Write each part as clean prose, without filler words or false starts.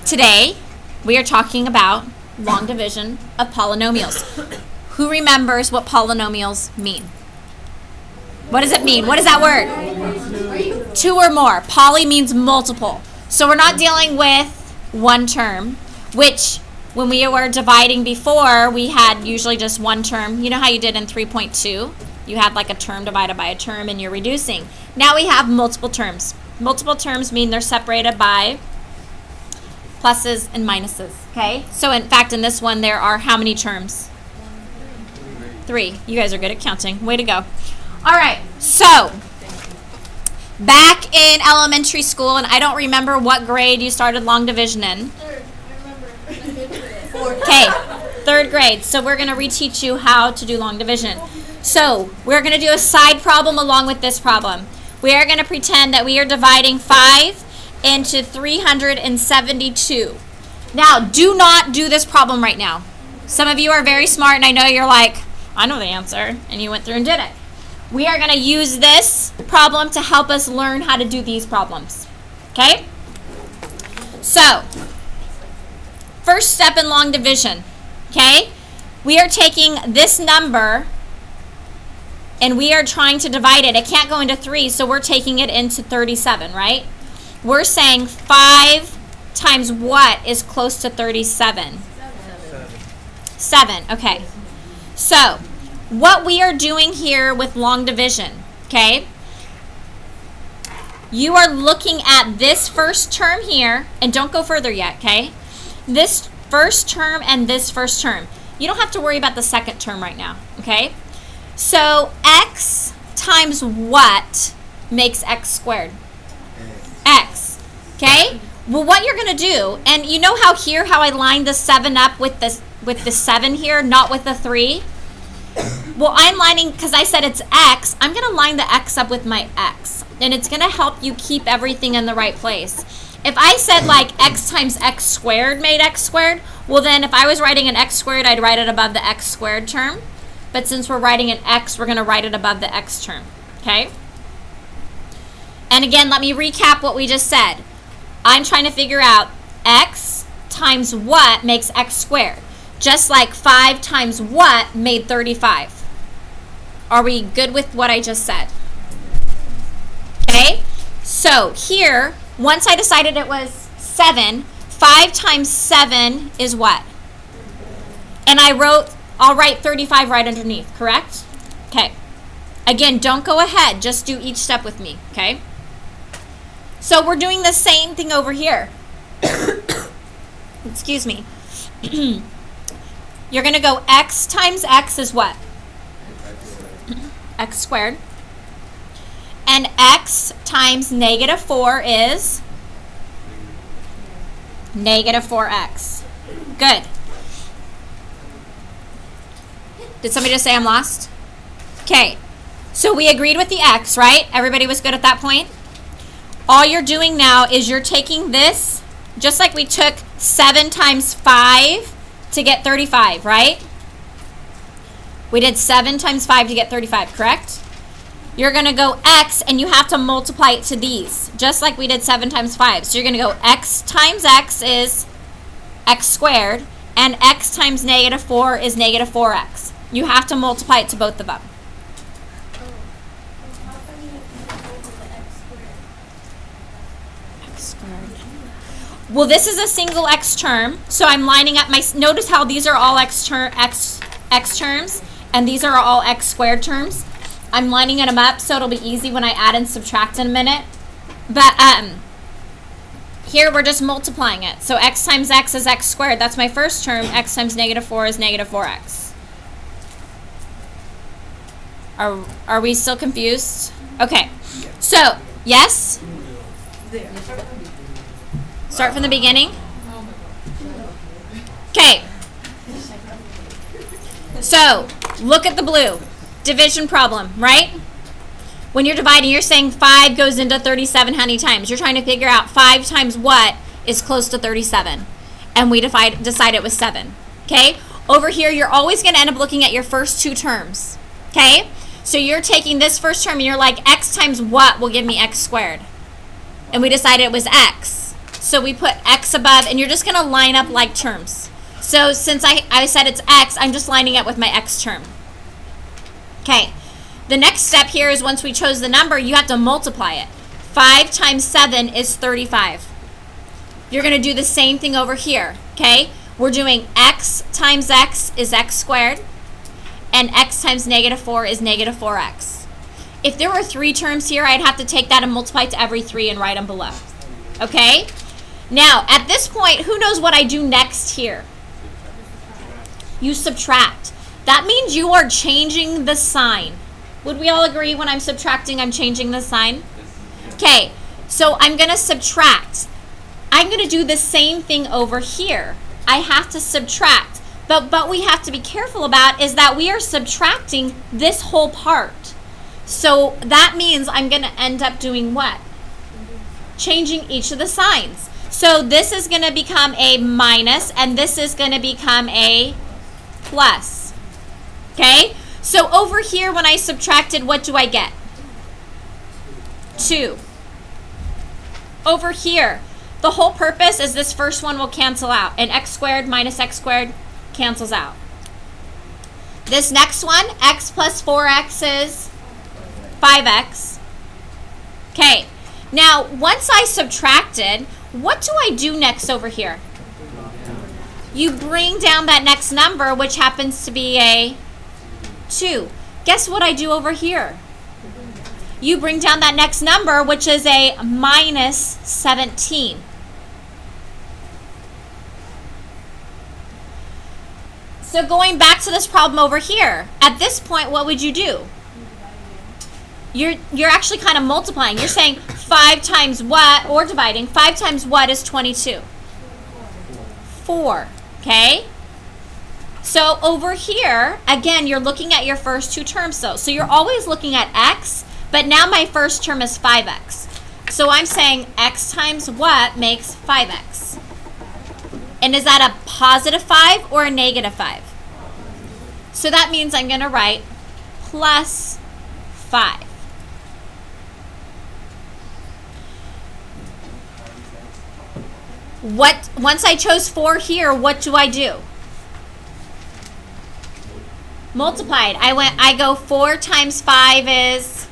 Today, we are talking about long division of polynomials. Who remembers what polynomials mean? What does it mean? What is that word? Two or more. Poly means multiple. So we're not dealing with one term, which when we were dividing before, we had usually just one term. You know how you did in 3.2? You had like a term divided by a term and you're reducing. Now we have multiple terms. Multiple terms mean they're separated by pluses and minuses, okay? So in fact, in this one, there are how many terms? 3. You guys are good at counting. Way to go. All right, so back in elementary school, and I don't remember what grade you started long division in. Third, I remember. Okay, 3rd grade. So we're going to reteach you how to do long division. So we're going to do a side problem along with this problem. We are going to pretend that we are dividing 5 into 372. Now, do not do this problem right now. Some of you are very smart, and I know you're like, I know the answer, and you went through and did it. We are going to use this problem to help us learn how to do these problems. Okay? So, first step in long division. Okay? We are taking this number and we are trying to divide it. It can't go into 3, so we're taking it into 37, right? We're saying 5 times what is close to 37? 7. Okay. So, what we are doing here with long division, okay? You are looking at this first term here, and don't go further yet, okay? This first term and this first term. You don't have to worry about the second term right now, okay? So, x times what makes x squared? X, okay? Well, what you're going to do, and you know how here, how I lined the 7 up with the 7 here, not with the 3? Well, I'm lining, because I said it's x, I'm going to line the x up with my x. And it's going to help you keep everything in the right place. If I said like x times x squared made x squared, well then if I was writing an x squared, I'd write it above the x squared term. But since we're writing an x, we're going to write it above the x term. Okay? And again, let me recap what we just said. I'm trying to figure out x times what makes x squared. Just like 5 times what made 35. Are we good with what I just said? Okay? So here, once I decided it was 7, 5 times 7 is what? And I'll write 35 right underneath, correct? Okay. Again, don't go ahead. Just do each step with me, okay? So we're doing the same thing over here. Excuse me. You're going to go x times x is what? X squared. And x times negative 4 is? Negative 4x. Good. Did somebody just say I'm lost? Okay. So we agreed with the x, right? Everybody was good at that point? All you're doing now is you're taking this, just like we took 7 times 5 to get 35, right? We did 7 times 5 to get 35, correct? You're going to go x, and you have to multiply it to these, just like we did 7 times 5. So you're going to go x times x is x squared, and x times negative 4 is negative 4x. You have to multiply it to both of them. Well, this is a single x term, so I'm lining up my, notice how these are all x terms, and these are all x squared terms. I'm lining them up so it'll be easy when I add and subtract in a minute. But here we're just multiplying it. So x times x is x squared. That's my first term. X times negative 4 is negative 4x. Are we still confused? Okay. So, yes? Start from the beginning. Okay. So, look at the blue. Division problem, right? When you're dividing, you're saying 5 goes into 37 how many times? You're trying to figure out 5 times what is close to 37. And we decide it was 7. Okay? Over here, you're always going to end up looking at your first 2 terms. Okay? So you're taking this first term and you're like, x times what will give me x squared? And we decided it was x. So we put x above, and you're just going to line up like terms. So since I said it's x, I'm just lining up with my x term. Okay. The next step here is once we chose the number, you have to multiply it. 5 times 7 is 35. You're going to do the same thing over here, okay? We're doing x times x is x squared, and x times negative 4 is negative 4x. If there were 3 terms here, I'd have to take that and multiply it to every 3 and write them below, okay? Now, at this point, who knows what I do next here? You subtract. That means you are changing the sign. Would we all agree when I'm subtracting, I'm changing the sign? Okay, so I'm going to subtract. I'm going to do the same thing over here. I have to subtract. But what we have to be careful about is that we are subtracting this whole part. So that means I'm going to end up doing what? Changing each of the signs. So this is going to become a minus, and this is going to become a plus. Okay? So over here, when I subtracted, what do I get? 2. Over here, the whole purpose is this first one will cancel out. And x squared minus x squared cancels out. This next one, x plus 4x is 5x. Okay. Now, once I subtracted, what do I do next over here? You bring down that next number, which happens to be a 2. Guess what I do over here? You bring down that next number, which is a minus 17. So going back to this problem over here, at this point, what would you do? You're actually kind of multiplying. You're saying 5 times what, or dividing, 5 times what is 22? 4, okay? So over here, again, you're looking at your first 2 terms though. So you're always looking at x, but now my first term is 5x. So I'm saying x times what makes 5x? And is that a positive 5 or a negative 5? So that means I'm going to write plus 5. Once I chose 4 here, what do I do? Multiplied. I go 4 times 5 is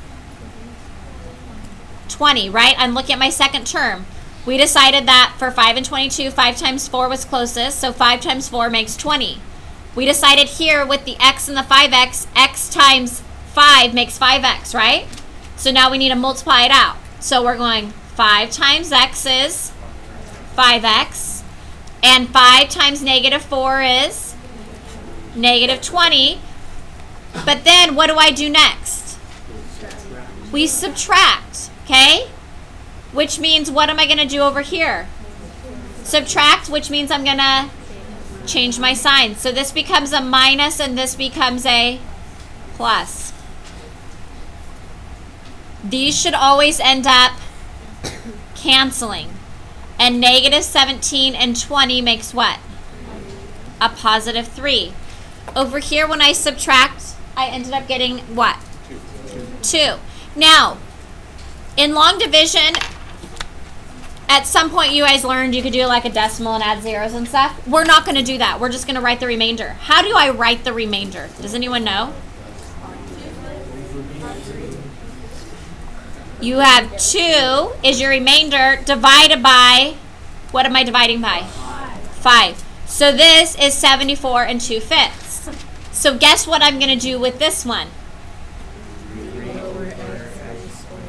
20, right? I'm looking at my second term. We decided that for 5 and 22, 5 times 4 was closest, so 5 times 4 makes 20. We decided here with the x and the 5x, x times 5 makes 5x, right? So now we need to multiply it out. So we're going 5 times x is 5x, and 5 times negative 4 is negative 20. But then what do I do next? We subtract, okay? Which means what am I going to do over here? Subtract, which means I'm going to change my sign. So this becomes a minus and this becomes a plus. These should always end up canceling. And negative 17 and 20 makes what? A positive 3. Over here, when I subtract, I ended up getting what? 2. Now, in long division, at some point you guys learned you could do like a decimal and add zeros and stuff. We're not going to do that. We're just going to write the remainder. How do I write the remainder? Does anyone know? You have 2 is your remainder divided by, what am I dividing by? 5. So this is 74 and 2/5. So guess what I'm going to do with this one?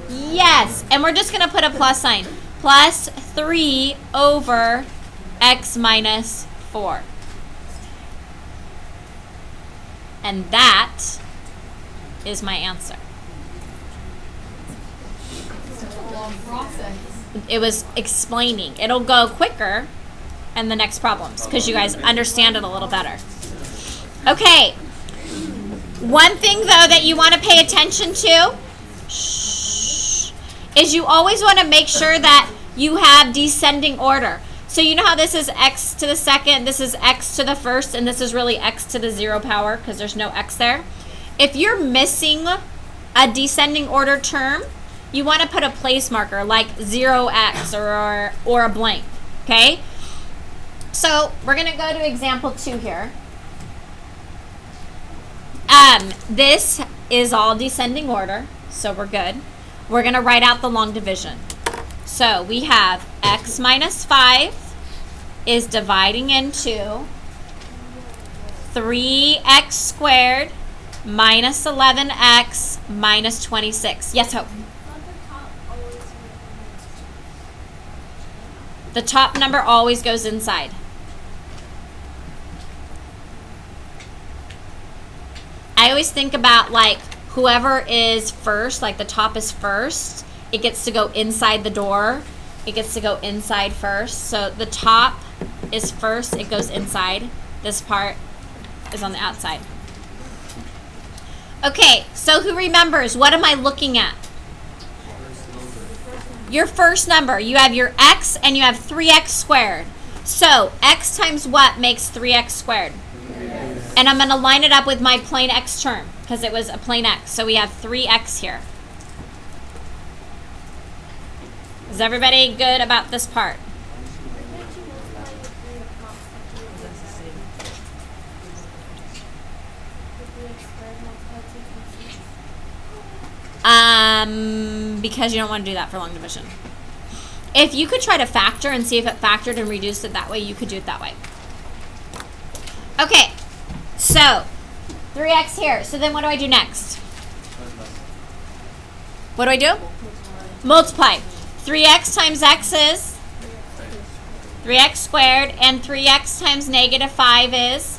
Yes, and we're just going to put a plus sign. Plus 3 over x minus 4. And that is my answer. It was explaining. It'll go quicker in the next problems because you guys understand it a little better. Okay. One thing, though, that you want to pay attention to is you always want to make sure that you have descending order. So you know how this is x to the second, this is x to the first, and this is really x to the 0 power because there's no x there. If you're missing a descending order term, you want to put a place marker like 0x or a blank. Okay? So we're going to go to example 2 here. This is all descending order, so we're good. We're going to write out the long division. So we have x minus 5 is dividing into 3x squared minus 11x minus 26. Yes, Hope? The top number always goes inside. I always think about like whoever is first, like the top is first, it gets to go inside the door. It gets to go inside first. So the top is first, it goes inside. This part is on the outside. Okay, so who remembers? What am I looking at? Your first number. You have your x and you have 3x squared. So x times what makes 3x squared? And I'm going to line it up with my plain x term because it was a plain x. So we have 3x here. Is everybody good about this part? Because you don't want to do that for long division. If you could try to factor and see if it factored and reduced it that way, you could do it that way. Okay, so 3x here. So then what do I do next? What do I do? Multiply. 3x times x is 3x squared, and 3x times negative 5 is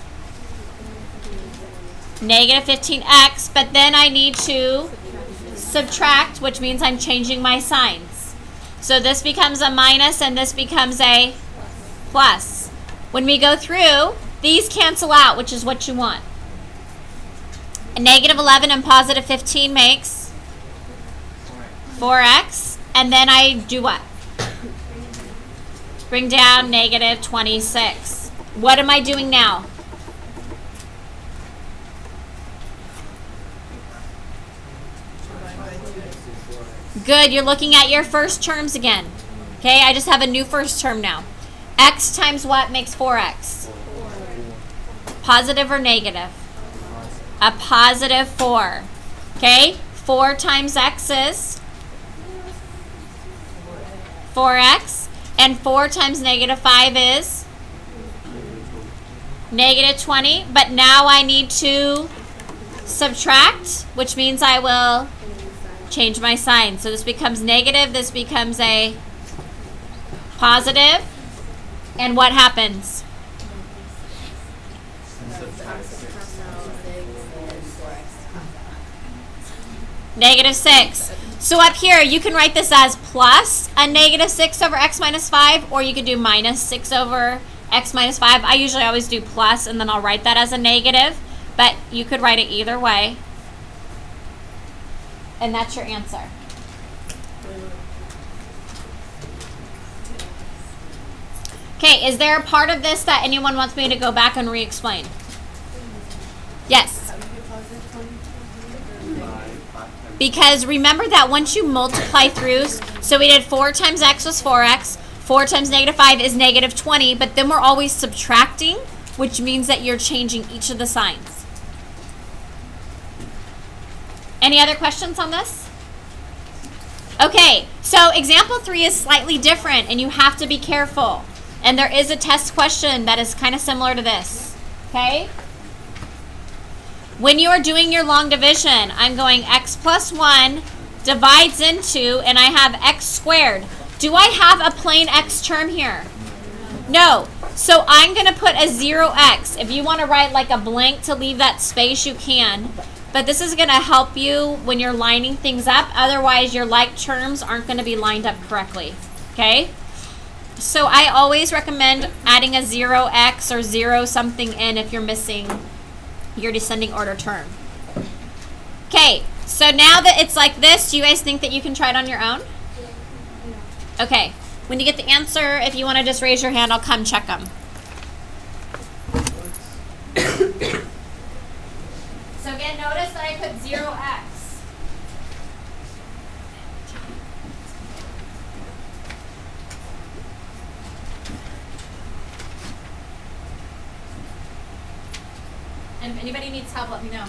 negative 15x, but then I need to subtract, which means I'm changing my signs. So this becomes a minus and this becomes a plus. When we go through, these cancel out, which is what you want. A negative 11 and positive 15 makes 4x, and then I do what? Bring down negative 26. What am I doing now? Good, you're looking at your first terms again. Okay, I just have a new first term now. X times what makes 4x? Positive or negative? A positive 4. Okay, 4 times x is 4x, and 4 times negative 5 is negative 20, but now I need to subtract, which means I will change my sign. So this becomes negative, this becomes a positive, and what happens? Negative 6. So up here, you can write this as plus a negative 6 over x minus 5, or you could do minus 6 over x minus 5. I usually always do plus, and then I'll write that as a negative, but you could write it either way. And that's your answer. Okay, is there a part of this that anyone wants me to go back and re-explain? Yes. Because remember that once you multiply throughs, so we did 4 times x was 4x, 4 times negative 5 is negative 20, but then we're always subtracting, which means that you're changing each of the signs. Any other questions on this? Okay, so example 3 is slightly different, and you have to be careful. And there is a test question that is kind of similar to this, okay? When you are doing your long division, I'm going x plus 1 divides into, and I have x squared. Do I have a plain x term here? No. So I'm going to put a 0x. If you want to write like a blank to leave that space, you can. But this is going to help you when you're lining things up. Otherwise, your like terms aren't going to be lined up correctly. Okay? So I always recommend adding a 0x or 0 something in if you're missing your descending order term. Okay, so now that it's like this, do you guys think that you can try it on your own? Okay, when you get the answer, if you want to just raise your hand, I'll come check them. So again, notice that I put 0x. And if anybody needs help, let me know.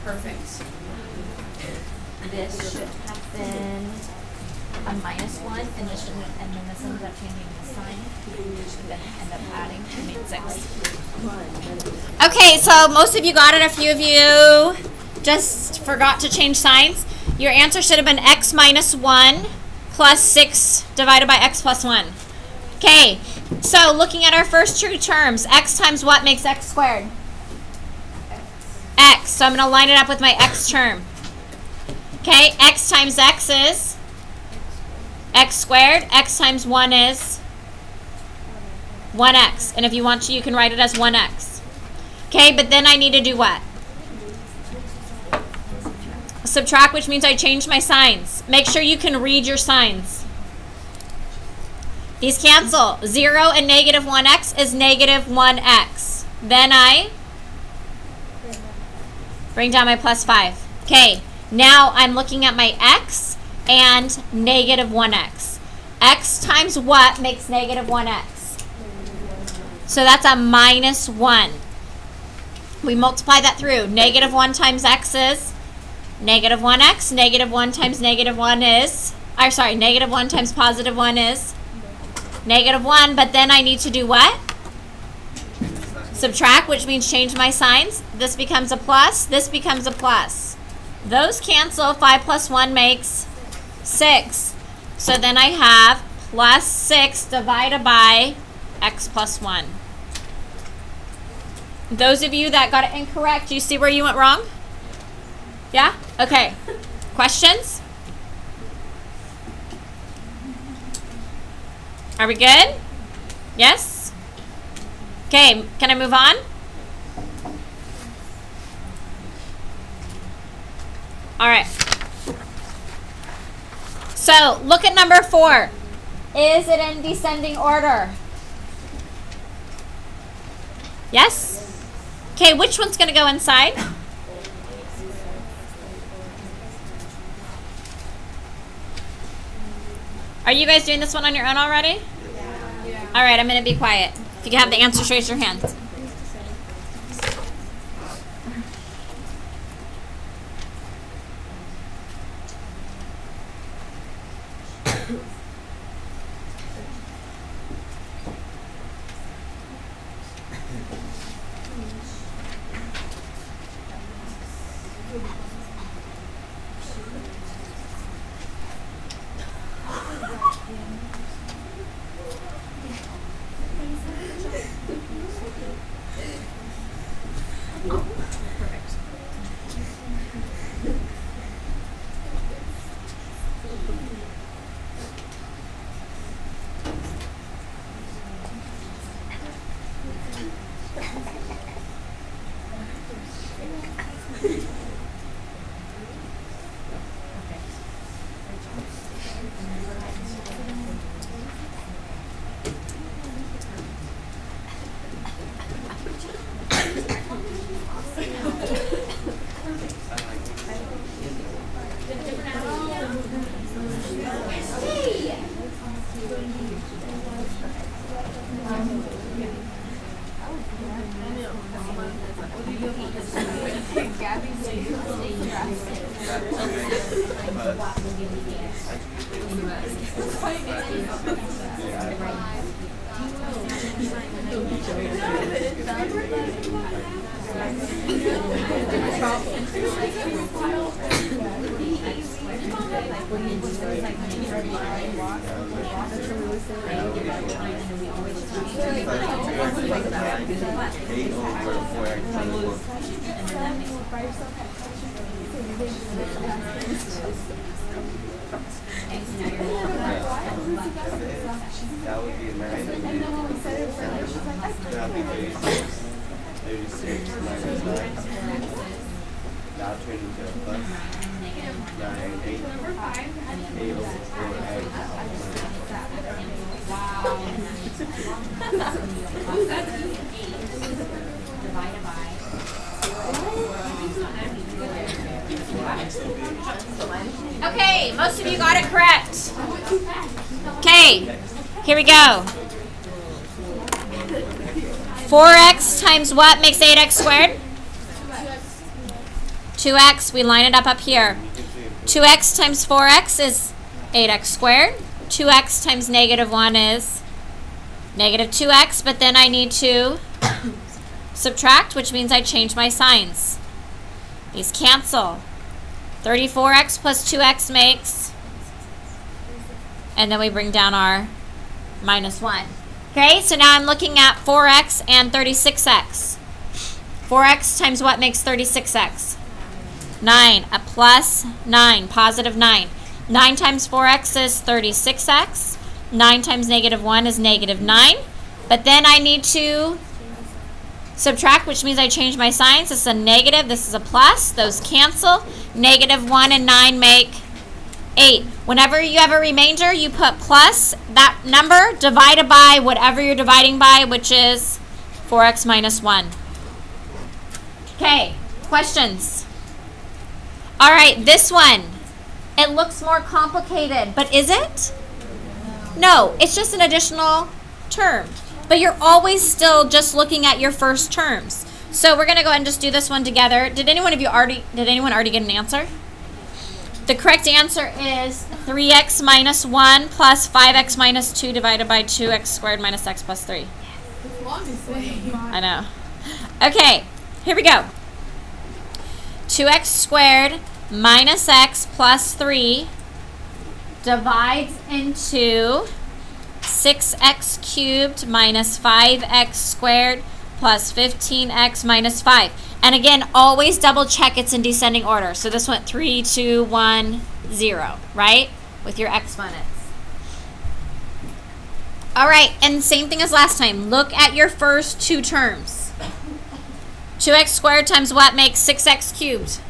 Perfect. This should have been a -1, and this should, and then this ended up changing the sign, and then end up adding to make 6. Okay, so most of you got it. A few of you just forgot to change signs. Your answer should have been x minus 1 plus 6 divided by x plus 1. Okay, so looking at our first two terms, x times what makes x squared? X. So I'm going to line it up with my x term. Okay, x times x is x squared. X times 1 is 1x. And if you want to, you can write it as 1x. Okay, but then I need to do what? Subtract, which means I change my signs. Make sure you can read your signs. These cancel. 0 and negative 1x is negative 1x. Then I bring down my plus 5. Okay, now I'm looking at my x and negative 1x. X times what makes negative 1x? So that's a -1. We multiply that through. Negative 1 times x is negative 1x. Negative 1 times negative 1 is, negative 1 times positive 1 is negative 1. But then I need to do what? Subtract, which means change my signs. This becomes a plus. This becomes a plus. Those cancel. 5 plus 1 makes 6. So then I have plus 6 divided by x plus 1. Those of you that got it incorrect, do you see where you went wrong? Yeah? Okay. Questions? Are we good? Yes? Okay, can I move on? All right. So, look at number 4. Is it in descending order? Yes? Okay, which one's going to go inside? Are you guys doing this one on your own already? Yeah. All right, I'm going to be quiet. If you have the answers, raise your hand. That would be 9. That would be 36. 36 minus 9. Now turn into a plus 9, 8. 8 over 4x. Okay, most of you got it correct. Okay, here we go. 4x times what makes 8x squared? 2x, we line it up here. 2x times 4x is 8x squared. 2x times negative 1 is negative 2x, but then I need to subtract, which means I change my signs. These cancel. 34x plus 2x makes, and then we bring down our minus 1. Okay, so now I'm looking at 4x and 36x. 4x times what makes 36x? 9. A plus 9, positive 9. 9 times 4x is 36x. 9 times negative 1 is negative 9. But then I need to subtract, which means I change my signs. This is a negative, this is a plus. Those cancel. Negative 1 and 9 make 8. Whenever you have a remainder, you put plus that number divided by whatever you're dividing by, which is 4x minus 1. Okay, questions? All right, this one. It looks more complicated, but is it? No, it's just an additional term. But you're always still just looking at your first terms. So we're going to go ahead and just do this one together. Did anyone already get an answer? The correct answer is 3x minus 1 plus 5x minus 2 divided by 2x squared minus x plus 3. I know. Okay, here we go. 2x squared minus x plus 3 divides into 6x cubed minus 5x squared plus 15x minus 5. And again, always double check it's in descending order. So this went 3, 2, 1, 0, right? With your exponents. All right, and same thing as last time. Look at your first two terms. 2x squared times what makes 6x cubed?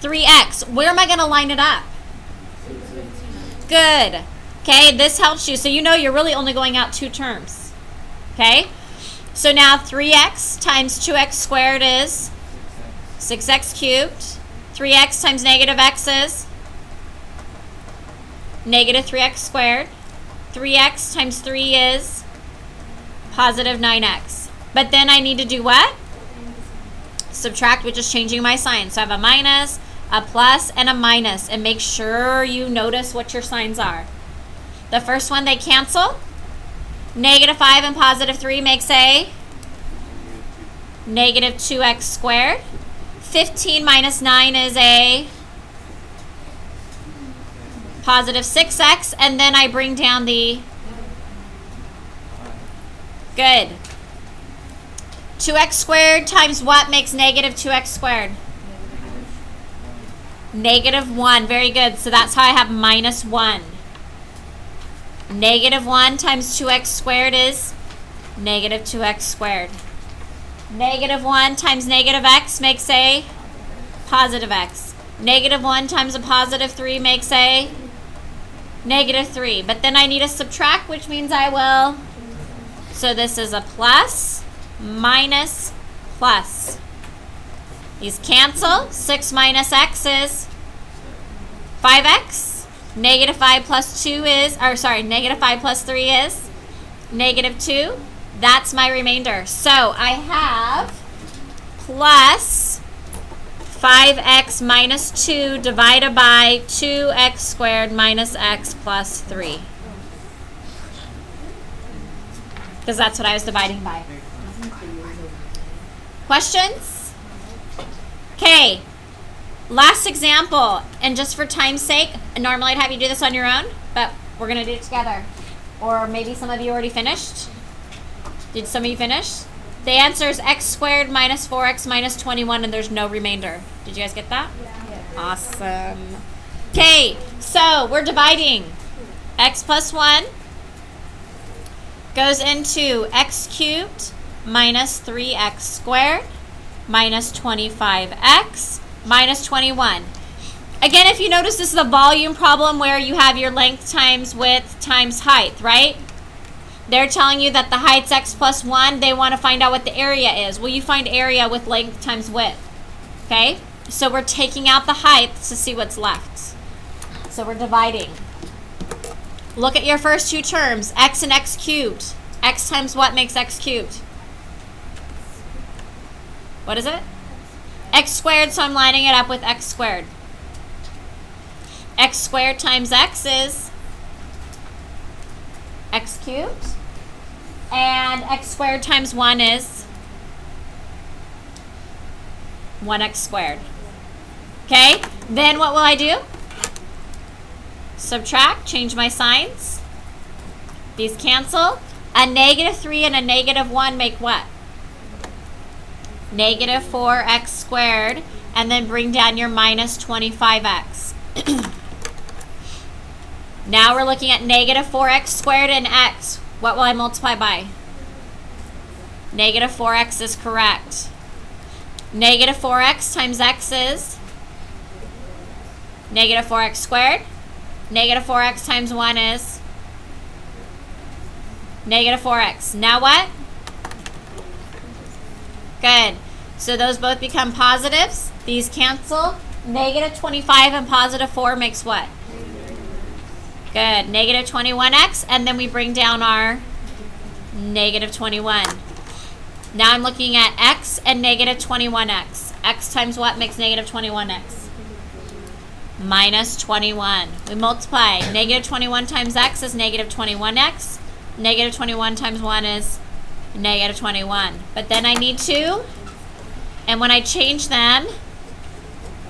3x. Where am I going to line it up? Good. Okay, this helps you. So you know you're really only going out two terms. Okay? So now 3x times 2x squared is 6x cubed. 3x times negative x is negative 3x squared. 3x times 3 is positive 9x. But then I need to do what? Subtract, which is changing my sign. So I have a minus, a plus, and a minus. And make sure you notice what your signs are. The first one, they cancel. Negative 5 and positive 3 makes a negative 2x squared. 15 minus 9 is a positive 6x. And then I bring down the... Good. 2x squared times what makes negative 2x squared? Negative 1. Very good. So that's how I have minus 1. Negative 1 times 2x squared is negative 2x squared. Negative 1 times negative x makes a positive x. Negative 1 times a positive 3 makes a negative 3. But then I need to subtract, which means I will. So this is a plus, minus, plus. These cancel. 6 minus x is 5x. Negative 5 plus 2 is, or sorry, negative 5 plus 3 is negative 2. That's my remainder. So I have plus 5x minus 2 divided by 2x squared minus x plus 3. Because that's what I was dividing by. Questions? Okay. Last example. And just for time's sake, normally I'd have you do this on your own, but we're going to do it together. Or maybe some of you already finished. Did some of you finish? The answer is x squared minus 4x minus 21, and there's no remainder. Did you guys get that? Yeah. Awesome. Okay, so we're dividing. X plus 1 goes into x cubed minus 3x squared minus 25x minus 21. Again, if you notice, this is a volume problem where you have your length times width times height, right? They're telling you that the height's x plus 1. They want to find out what the area is. Well, you find area with length times width. Okay? So we're taking out the height to see what's left. So we're dividing. Look at your first two terms, x and x cubed. X times what makes x cubed? What is it? X squared, so I'm lining it up with x squared. X squared times x is x cubed. And x squared times 1 is 1x squared. Okay? Then what will I do? Subtract, change my signs. These cancel. A negative 3 and a negative 1 make what? Negative 4x squared. And then bring down your minus 25x. Now we're looking at negative 4x squared and x. What will I multiply by? Negative 4x is correct. Negative 4x times x is negative 4x squared. Negative 4x times 1 is negative 4x. Now what? Good. So those both become positives. These cancel. Negative 25 and positive 4 makes what? Good. Negative 21x, and then we bring down our negative 21. Now I'm looking at x and negative 21x. X times what makes negative 21x? Minus 21. We multiply. Negative 21 times x is negative 21x. Negative 21 times 1 is negative 21. But then I need 2, and when I change them,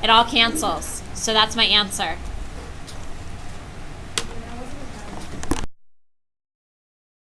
it all cancels. So that's my answer.